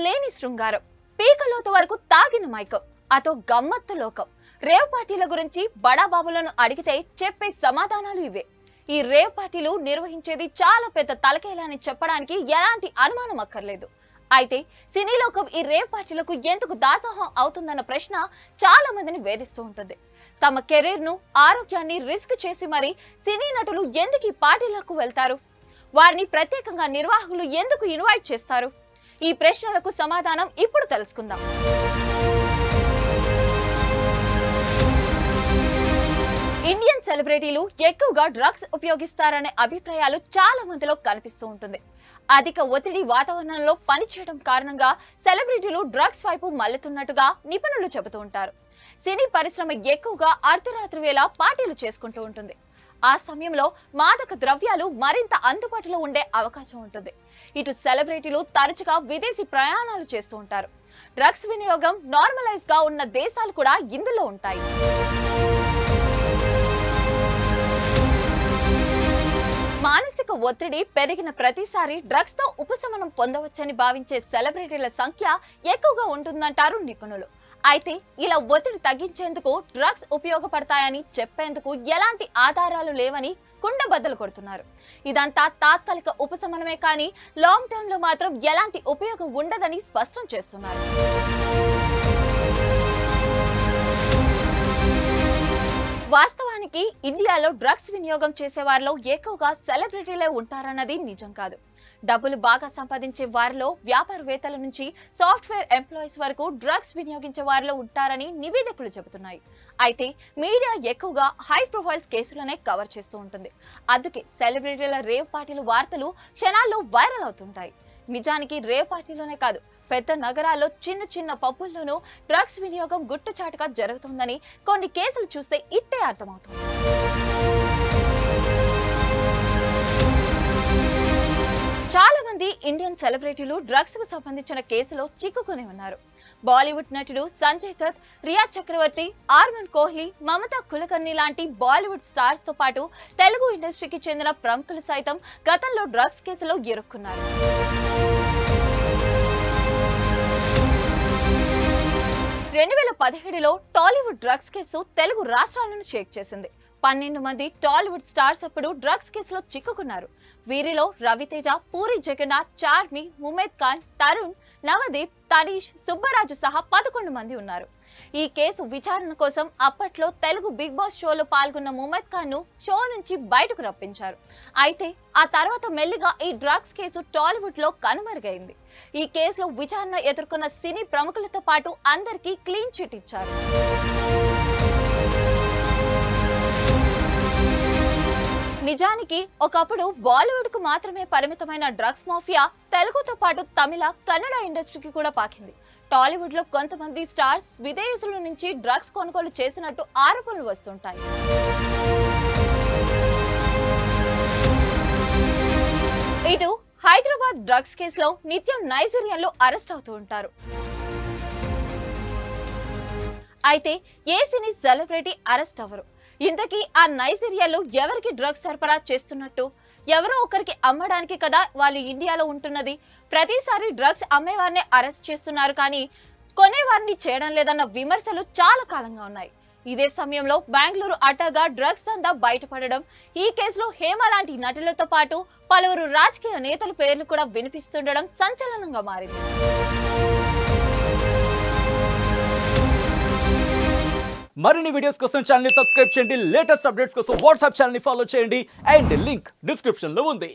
లేని శృంగారం, పీకలోతు వరకు తాగిన మైకం, అతో గమ్మత్తు లోకం. రేవ్ పార్టీల గురించి బడాబాబులను అడిగితే చెప్పే సమాధానాలు ఇవే. ఈ రేవ్ పార్టీలు నిర్వహించేది చాలా పెద్ద తలకేలని చెప్పడానికి ఎలాంటి అనుమానం అక్కర్లేదు. అయితే సినీ లోకం ఈ రేవ్ పార్టీలకు ఎందుకు దాసోహం అవుతుందన్న ప్రశ్న చాలా మందిని వేధిస్తూ ఉంటుంది. తమ కెరీర్ ను, ఆరోగ్యాన్ని రిస్క్ చేసి మరి సినీ నటులు ఎందుకు ఈ పార్టీలకు వెళ్తారు? వారిని ప్రత్యేకంగా నిర్వాహకులు ఎందుకు ఇన్వైట్ చేస్తారు? ఈ ప్రశ్నలకు సమాధానం ఇప్పుడు తెలుసుకుందాం. ఇండియన్ సెలబ్రిటీలు ఎక్కువగా డ్రగ్స్ ఉపయోగిస్తారనే అభిప్రాయాలు చాలా మందిలో కనిపిస్తూ ఉంటుంది. అధిక ఒత్తిడి వాతావరణంలో పనిచేయడం కారణంగా సెలబ్రిటీలు డ్రగ్స్ వైపు మళ్లుతున్నట్టుగా నిపుణులు చెబుతూ ఉంటారు. సినీ పరిశ్రమ ఎక్కువగా అర్ధరాత్రి వేళ పార్టీలు చేసుకుంటూ ఉంటుంది. ఆ సమయంలో మాదక ద్రవ్యాలు మరింత అందుబాటులో ఉండే అవకాశం ఉంటుంది. ఇటు సెలబ్రిటీలు తరచుగా విదేశీ ప్రయాణాలు చేస్తూ ఉంటారు. డ్రగ్స్ వినియోగం నార్మలైజ్ గా ఉన్న దేశాలు కూడా ఇందులో ఉంటాయి. మానసిక ఒత్తిడి పెరిగిన ప్రతిసారి డ్రగ్స్ తో ఉపశమనం పొందవచ్చని భావించే సెలబ్రిటీల సంఖ్య ఎక్కువగా ఉంటుందంటారు నిపుణులు. అయితే ఇలా ఒత్తిడి తగ్గించేందుకు డ్రగ్స్ ఉపయోగపడతాయని చెప్పేందుకు ఎలాంటి ఆధారాలు లేవని కుండబద్దలు కొడుతున్నారు. ఇదంతా తాత్కాలిక ఉపశమనమే కానీ లాంగ్ టర్మ్ లో మాత్రం ఎలాంటి ఉపయోగం ఉండదని స్పష్టం చేస్తున్నారు. వాస్తవానికి ఇండియాలో డ్రగ్స్ వినియోగం చేసే వారిలో ఎక్కువగా సెలబ్రిటీలే ఉంటారన్నది నిజం కాదు. డబ్బులు బాగా సంపాదించే వారిలో వ్యాపారవేత్తల నుంచి సాఫ్ట్వేర్ ఎంప్లాయీస్ వరకు డ్రగ్స్ వినియోగించే వారిలో ఉంటారని నివేదికలు చెబుతున్నాయి. అయితే మీడియా ఎక్కువగా హై ప్రొఫైల్స్ కేసులనే కవర్ చేస్తూ ఉంటుంది. అందుకే సెలబ్రిటీల రేవ్ పార్టీలు వార్తలు క్షణాల్లో వైరల్ అవుతుంటాయి. నిజానికి రేవ్ పార్టీలోనే కాదు, పెద్ద నగరాల్లో చిన్న చిన్న పబ్బుల్లోనూ డ్రగ్స్ వినియోగం గుట్టుచాటుగా జరుగుతుందని కొన్ని కేసులు చూస్తే ఇట్టే అర్థమవుతుంది. చాలా మంది ఇండియన్ సెలబ్రిటీలు డ్రగ్స్ కు సంబంధించిన కేసులో చిక్కుకుని ఉన్నారు. బాలీవుడ్ నటుడు సంజయ్ దత్, రియా చక్రవర్తి, ఆర్మన్ కోహ్లీ, మమతా కులకర్ణి లాంటి బాలీవుడ్ స్టార్స్ తో పాటు తెలుగు ఇండస్ట్రీకి చెందిన ప్రముఖులు సైతం గతంలో డ్రగ్స్ కేసులో ఇరుక్కున్నారు. 2017లో టాలీవుడ్ డ్రగ్స్ కేసు తెలుగు రాష్ట్రాలను షేక్ చేసింది. 12 మంది టాలీవుడ్ స్టార్స్ అప్పుడు డ్రగ్స్ కేసులో చిక్కుకున్నారు. వీరిలో రవితేజ, పూరి జగన్నాథ్, చార్మి, ముమేద్ ఖాన్, తరుణ్, నవదీప్, తనీష్, సుబ్బరాజు సహా 11 మంది ఉన్నారు. ఈ కేసు విచారణ కోసం అప్పట్లో తెలుగు బిగ్ బాస్ షోలో పాల్గొన్న ముమేద్ ఖాన్ ను షో నుంచి బయటకు రప్పించారు. అయితే ఆ తర్వాత మెల్లిగా ఈ డ్రగ్స్ కేసు టాలీవుడ్ లో కనుమరుగైంది. ఈ కేసులో విచారణ ఎదుర్కొన్న సినీ ప్రముఖులతో పాటు అందరికీ క్లీన్ చిట్ ఇచ్చారు. నిజానికి ఒకప్పుడు బాలీవుడ్ కు మాత్రమే పరిమితమైన డ్రగ్స్ మాఫియా తెలుగుతో పాటు తమిళ, కన్నడ ఇండస్ట్రీకి కూడా పాకింది. టాలీవుడ్ లో కొంతమంది స్టార్స్ విదేశీయుల నుంచి డ్రగ్స్ కొనుగోలు చేసినట్టు ఆరోపణలు వస్తుంటాయి. ఇటు హైదరాబాద్ డ్రగ్స్ కేసులో నిత్యం నైజీరియన్లు అరెస్ట్ అవుతూ ఉంటారు. అయితే ఏ సినీ సెలబ్రిటీ అరెస్ట్ అవ్వరు. ఇంతకీ ఆ నైజీరియాలో ఎవరికి డ్రగ్స్ సరఫరా చేస్తున్నట్టు? ఎవరో ఒకరికి అమ్మడానికి కదా వాళ్ళు ఇండియాలో ఉంటున్నది. ప్రతిసారి డ్రగ్స్ అమ్మేవారిని అరెస్ట్ చేస్తున్నారు కానీ కొనేవారిని చేయడం లేదన్న విమర్శలు చాలా కాలంగా ఉన్నాయి. ఇదే సమయంలో బెంగళూరు అడ్డాగా డ్రగ్స్ దందా బయటపడడం, ఈ కేసులో హేమ లాంటి నటులతో పాటు పలువురు రాజకీయ నేతల పేర్లు కూడా వినిపిస్తుండడం సంచలనంగా మారింది. మరిన్ని వీడియోస్ కోసం ఛానల్ ని సబ్స్క్రైబ్ చేయండి. లేటెస్ట్ అప్డేట్స్ కోసం వాట్సాప్ ఛానల్ ని ఫాలో చేయండి. అండ్ లింక్ డిస్క్రిప్షన్ లో ఉంది.